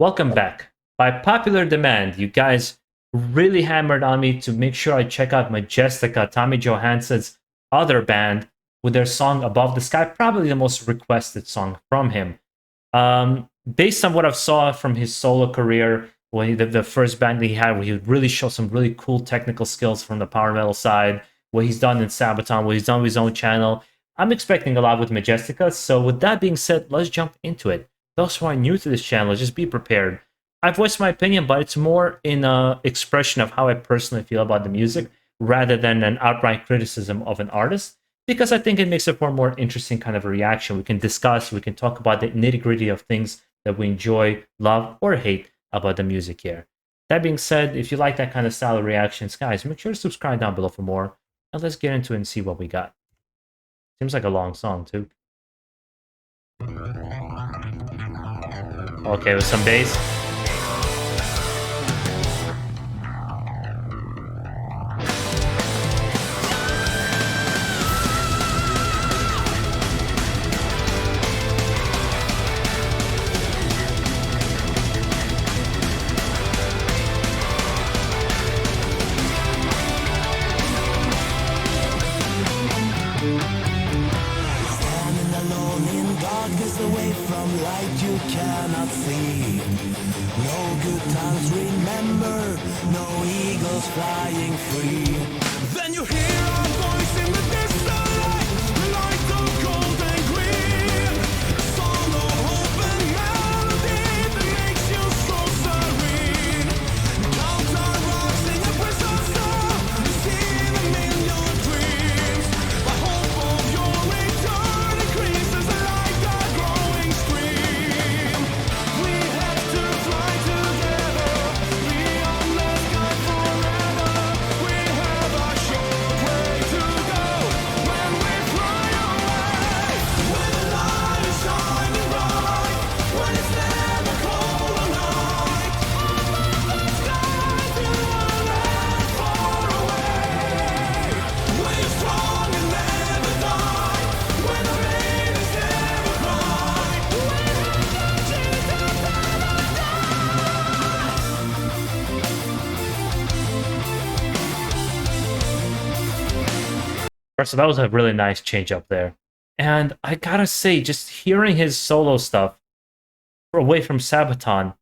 Welcome back. By popular demand, you guys really hammered on me to make sure I check out Majestica, Tommy Johansson's other band, with their song Above the Sky, probably the most requested song from him. Based on what I've saw from his solo career, when the first band that he had, where he really showed some really cool technical skills from the power metal side, what he's done in Sabaton, what he's done with his own channel, I'm expecting a lot with Majestica. So with that being said, let's jump into it. Those who are new to this channel, just be prepared. I've voiced my opinion, but it's more in a expression of how I personally feel about the music rather than an outright criticism of an artist, because I think it makes it for a more interesting kind of a reaction. We can discuss, we can talk about the nitty-gritty of things that we enjoy, love, or hate about the music here. That being said, if you like that kind of style of reactions, guys, make sure to subscribe down below for more, and let's get into it and see what we got. Seems like a long song, too. Okay, with some bass. Away from light you cannot see. No good times remember, no eagles flying free. Then you hear a voice in the distance, the light of gold and green. A song of hope and melody that makes you so serene. Clouds are rising, a prison star, you see them in your dreams. The hope of your return increases a light growing stream. We have to fly together beyond the sky forever. We have a short way to go when we fly away. When the light is shining bright, when it's never cold or night, sky to a land far away. When you're strong and never die, when the rain is never cry. So that was a really nice change up there. And I gotta say, just hearing his solo stuff away from Sabaton,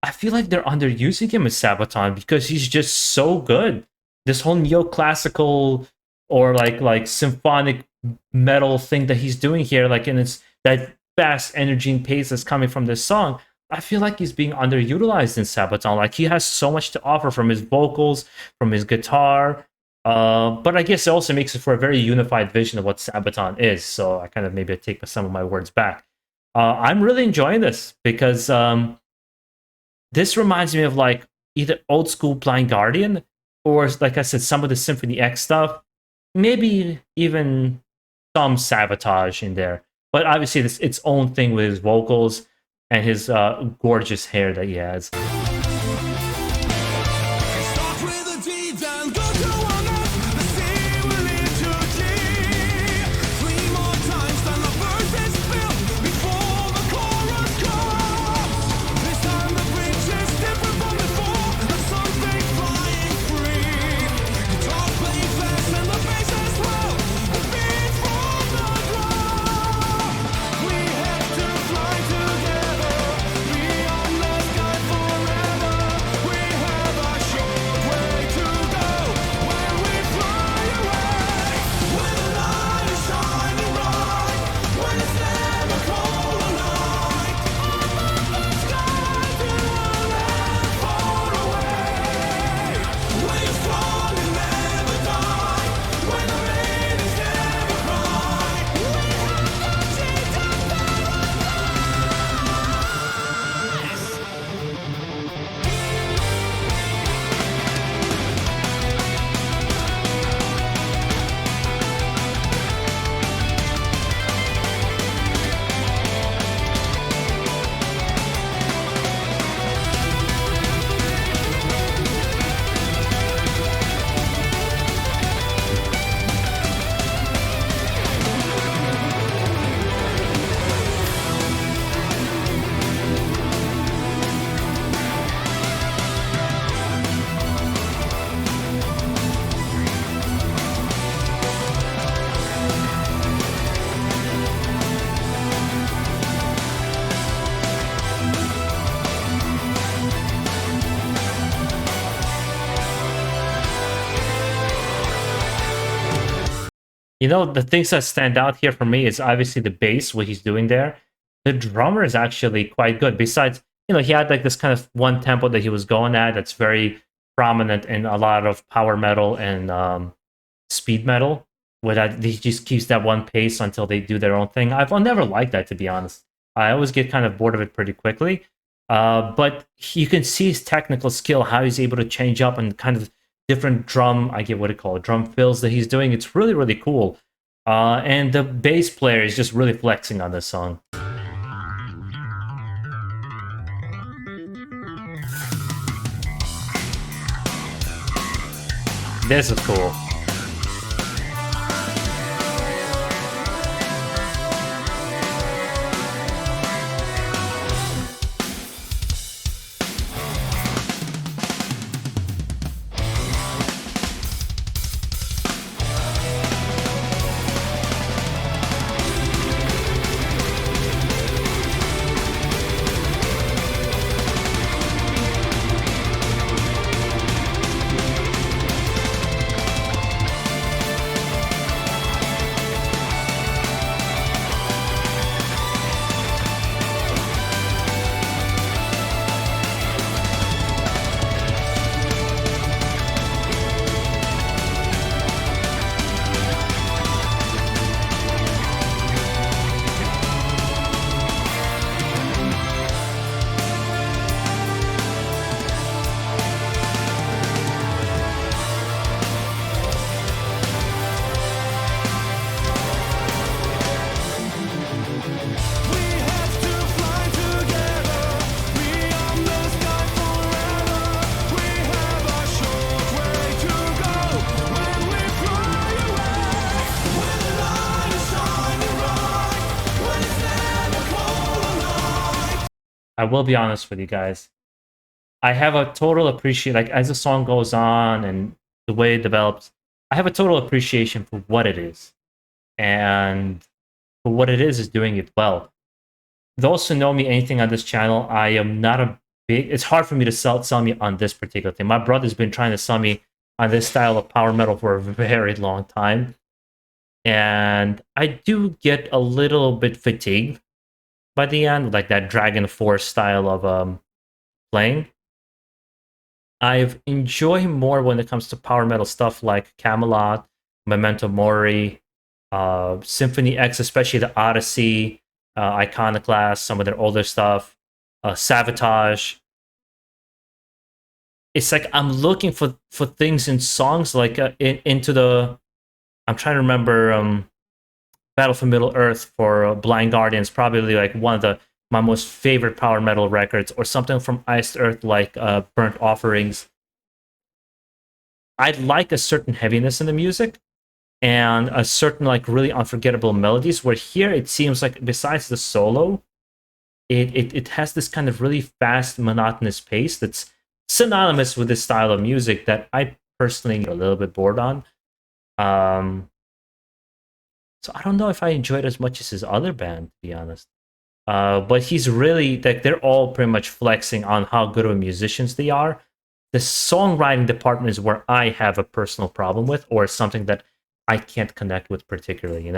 I feel like they're underusing him as Sabaton because he's just so good. This whole neoclassical or like symphonic metal thing that he's doing here, like, and it's that fast energy and pace that's coming from this song. I feel like he's being underutilized in Sabaton. Like, he has so much to offer from his vocals, from his guitar. But I guess it also makes it for a very unified vision of what Sabaton is. So I kind of maybe take some of my words back. I'm really enjoying this because this reminds me of like either old school Blind Guardian or, like I said, some of the Symphony X stuff. Maybe even some Sabotage in there. But obviously, this its own thing with his vocals and his gorgeous hair that he has. Start with a deed and go to one end. The sea will lead to key. 3 more times than the verse is filled before the chorus comes. This time the bridge is different from before. There's something flying free. Guitar playing fast and the bass as well. The beat from the ground. We have to fly together beyond the sky forever. You know, the things that stand out here for me is obviously the bass, what he's doing there. The drummer is actually quite good. Besides, he had like this kind of one tempo that he was going at that's very prominent in a lot of power metal and speed metal, where that he just keeps that one pace until they do their own thing. I've never liked that, to be honest. I always get kind of bored of it pretty quickly. But you can see his technical skill, how he's able to change up and kind of different drum, I get what it called, drum fills that he's doing. It's really, really cool. And the bass player is just really flexing on this song. This is cool. I will be honest with you guys. I have a total appreciation, like as the song goes on and the way it develops, I have a total appreciation for what it is. And for what it is doing it well. Those who know me anything on this channel, I am not a big, it's hard for me to sell me on this particular thing. My brother's been trying to sell me on this style of power metal for a very long time. And I do get a little bit fatigued by the end, like that Dragon Force style of playing. I've enjoyed more when it comes to power metal stuff like Camelot, Memento Mori, Symphony X, especially the Odyssey, Iconoclast, some of their older stuff, Sabotage. It's like I'm looking for things in songs like into the. I'm trying to remember Battle for Middle Earth for Blind Guardians, probably like one of my most favorite power metal records, or something from Iced Earth like Burnt Offerings. I'd like a certain heaviness in the music and a certain like really unforgettable melodies, where here it seems like besides the solo, it has this kind of really fast, monotonous pace that's synonymous with this style of music that I personally get a little bit bored on. So I don't know if I enjoy it as much as his other band, to be honest. But he's really, like, they're all pretty much flexing on how good of musicians they are. The songwriting department is where I have a personal problem with, or something that I can't connect with particularly,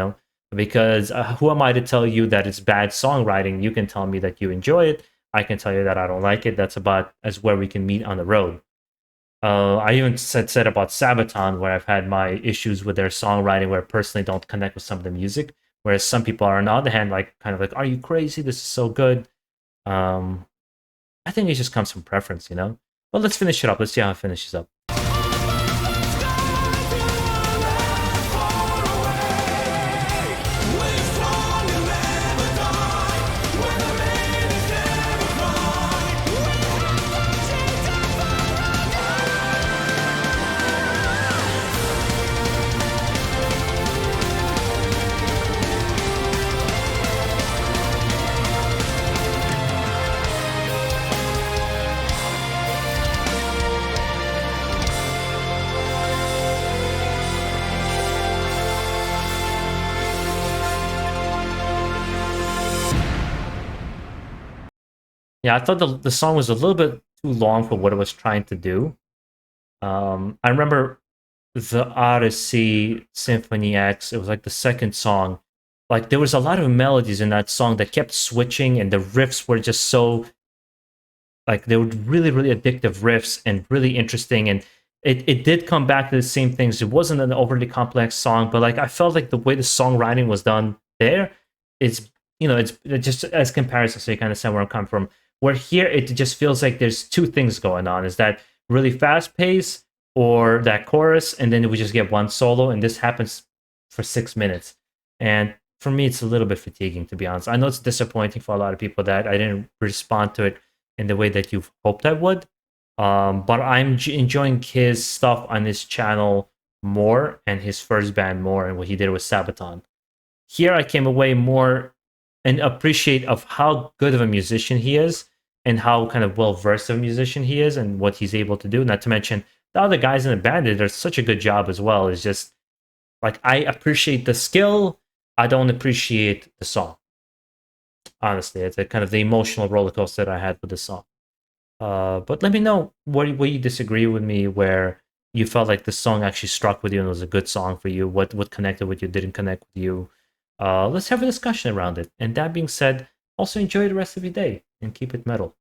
because who am I to tell you that it's bad songwriting? You can tell me that you enjoy it. I can tell you that I don't like it. That's about as where we can meet on the road. I even said about Sabaton, where I've had my issues with their songwriting, where I personally don't connect with some of the music, whereas some people are on the other hand, like kind of like, are you crazy? This is so good. I think it just comes from preference, But let's finish it up. Let's see how it finishes up. Yeah, I thought the song was a little bit too long for what it was trying to do. I remember the Odyssey Symphony X. It was like the second song. Like there was a lot of melodies in that song that kept switching, and the riffs were just so like they were really really addictive riffs and really interesting. And it did come back to the same things. It wasn't an overly complex song, but like I felt like the way the songwriting was done there, it's it's just as comparison, so you kind of see where I'm coming from. Where here it just feels like there's two things going on: is that really fast pace or that chorus, and then we just get one solo, and this happens for 6 minutes. And for me, it's a little bit fatiguing, to be honest. I know it's disappointing for a lot of people that I didn't respond to it in the way that you've hoped I would. But I'm enjoying his stuff on his channel more, and his first band more, and what he did with Sabaton. Here, I came away more and appreciate of how good of a musician he is, and how kind of well versed of a musician he is, and what he's able to do. Not to mention the other guys in the band did such a good job as well. It's just like I appreciate the skill, I don't appreciate the song. Honestly, it's a kind of the emotional roller coaster that I had with the song. But let me know where you disagree with me, where you felt like the song actually struck with you and was a good song for you. What connected with you, didn't connect with you. Let's have a discussion around it. And that being said, also enjoy the rest of your day and keep it metal.